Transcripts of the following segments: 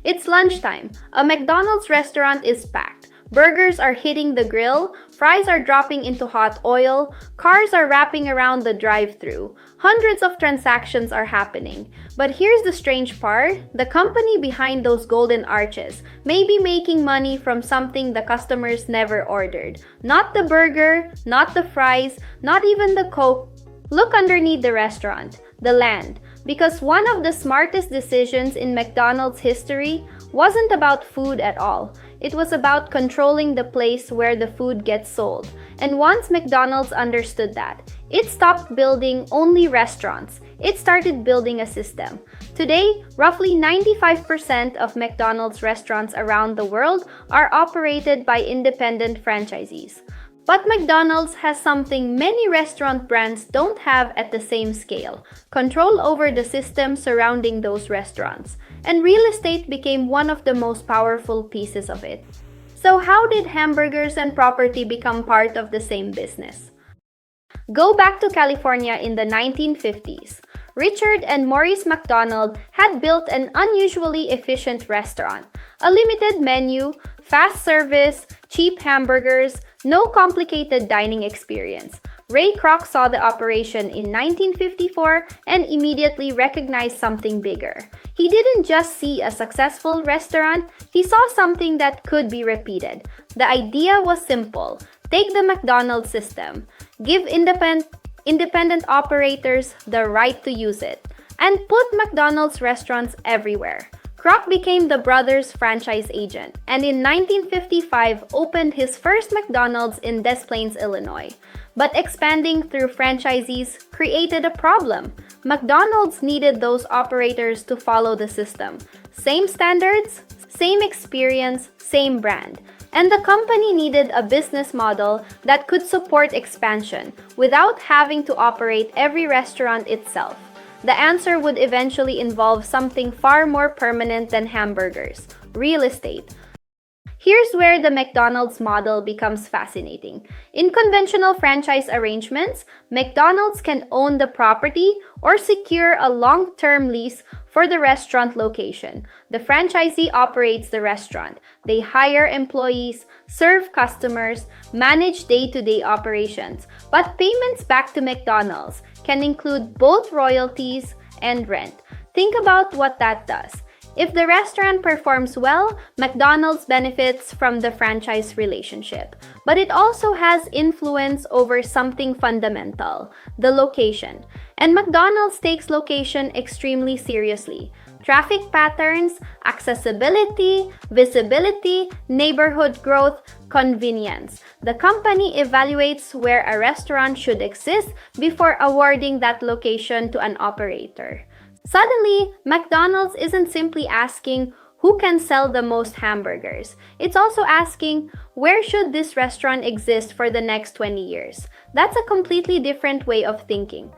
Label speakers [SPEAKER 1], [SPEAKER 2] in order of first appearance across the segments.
[SPEAKER 1] It's lunchtime. A McDonald's restaurant is packed. Burgers are hitting the grill, fries are dropping into hot oil, cars are wrapping around the drive-thru. Hundreds of transactions are happening. But here's the strange part, the company behind those golden arches may be making money from something the customers never ordered. Not the burger, not the fries, not even the Coke. Look underneath the restaurant, the land. Because one of the smartest decisions in McDonald's history wasn't about food at all. It was about controlling the place where the food gets sold. And once McDonald's understood that, it stopped building only restaurants. It started building a system. Today, roughly 95% of McDonald's restaurants around the world are operated by independent franchisees. But McDonald's has something many restaurant brands don't have at the same scale: control over the system surrounding those restaurants. And real estate became one of the most powerful pieces of it. So how did hamburgers and property become part of the same business? Go back to California in the 1950s. Richard and Maurice McDonald had built an unusually efficient restaurant. A limited menu, fast service, cheap hamburgers, no complicated dining experience. Ray Kroc saw the operation in 1954 and immediately recognized something bigger. He didn't just see a successful restaurant, he saw something that could be repeated. The idea was simple: take the McDonald's system, give independent operators the right to use it, and put McDonald's restaurants everywhere. Kroc became the brothers' franchise agent and in 1955 opened his first McDonald's in Des Plaines, Illinois. But expanding through franchisees created a problem. McDonald's needed those operators to follow the system. Same standards, same experience, same brand. And the company needed a business model that could support expansion without having to operate every restaurant itself. The answer would eventually involve something far more permanent than hamburgers: real estate. Here's where the McDonald's model becomes fascinating. In conventional franchise arrangements, McDonald's can own the property or secure a long-term lease for the restaurant location. The franchisee operates the restaurant. They hire employees, serve customers, manage day-to-day operations. But payments back to McDonald's can include both royalties and rent. Think about what that does. If the restaurant performs well, McDonald's benefits from the franchise relationship. But it also has influence over something fundamental: the location. And McDonald's takes location extremely seriously. Traffic patterns, accessibility, visibility, neighborhood growth, convenience. The company evaluates where a restaurant should exist before awarding that location to an operator. Suddenly, McDonald's isn't simply asking who can sell the most hamburgers. It's also asking, where should this restaurant exist for the next 20 years? That's a completely different way of thinking.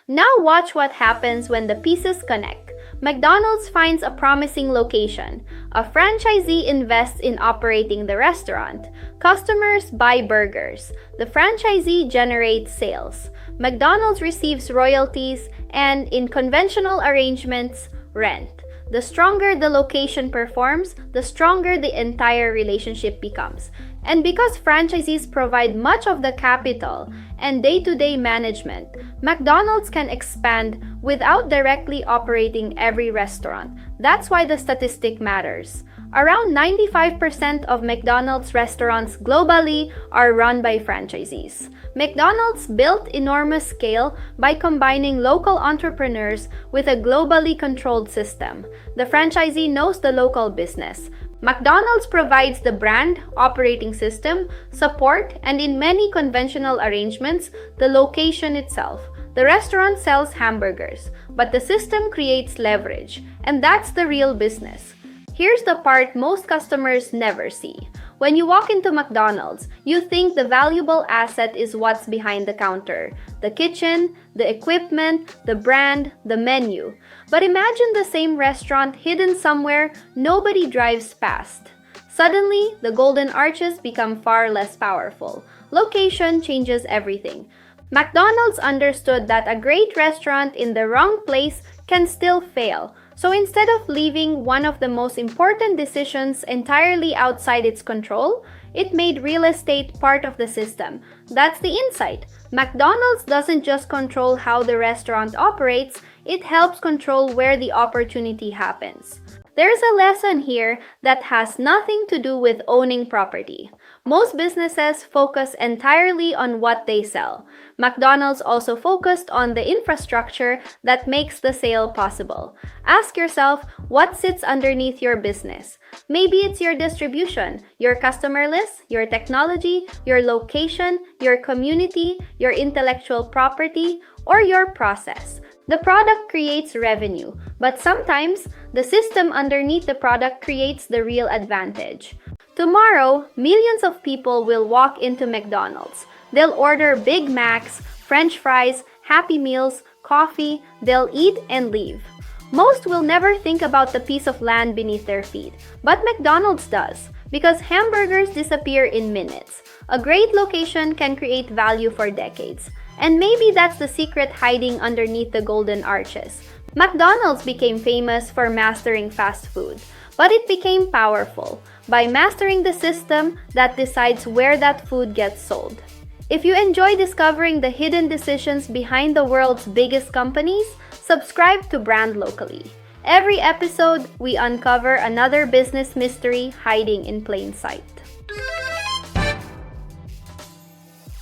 [SPEAKER 1] Now watch what happens when the pieces connect. McDonald's finds a promising location. A franchisee invests in operating the restaurant. Customers buy burgers. The franchisee generates sales. McDonald's receives royalties and, in conventional arrangements, rent. The stronger the location performs, the stronger the entire relationship becomes. And because franchisees provide much of the capital and day-to-day management, McDonald's can expand without directly operating every restaurant. That's why the statistic matters. Around 95% of McDonald's restaurants globally are run by franchisees. McDonald's built enormous scale by combining local entrepreneurs with a globally controlled system. The franchisee knows the local business. McDonald's provides the brand, operating system, support, and in many conventional arrangements, the location itself. The restaurant sells hamburgers, but the system creates leverage, and that's the real business. Here's the part most customers never see. When you walk into McDonald's, you think the valuable asset is what's behind the counter: the kitchen, the equipment, the brand, the menu. But imagine the same restaurant hidden somewhere nobody drives past. Suddenly, the golden arches become far less powerful. Location changes everything. McDonald's understood that a great restaurant in the wrong place can still fail. So instead of leaving one of the most important decisions entirely outside its control, it made real estate part of the system. That's the insight. McDonald's doesn't just control how the restaurant operates, it helps control where the opportunity happens. There's a lesson here that has nothing to do with owning property. Most businesses focus entirely on what they sell. McDonald's also focused on the infrastructure that makes the sale possible. Ask yourself, what sits underneath your business? Maybe it's your distribution, your customer list, your technology, your location, your community, your intellectual property, or your process. The product creates revenue, but sometimes the system underneath the product creates the real advantage. Tomorrow, millions of people will walk into McDonald's. They'll order Big Macs, French fries, Happy Meals, coffee, they'll eat and leave. Most will never think about the piece of land beneath their feet, but McDonald's does, because hamburgers disappear in minutes. A great location can create value for decades. And maybe that's the secret hiding underneath the golden arches. McDonald's became famous for mastering fast food, but it became powerful by mastering the system that decides where that food gets sold. If you enjoy discovering the hidden decisions behind the world's biggest companies, subscribe to Brand Locally. Every episode, we uncover another business mystery hiding in plain sight.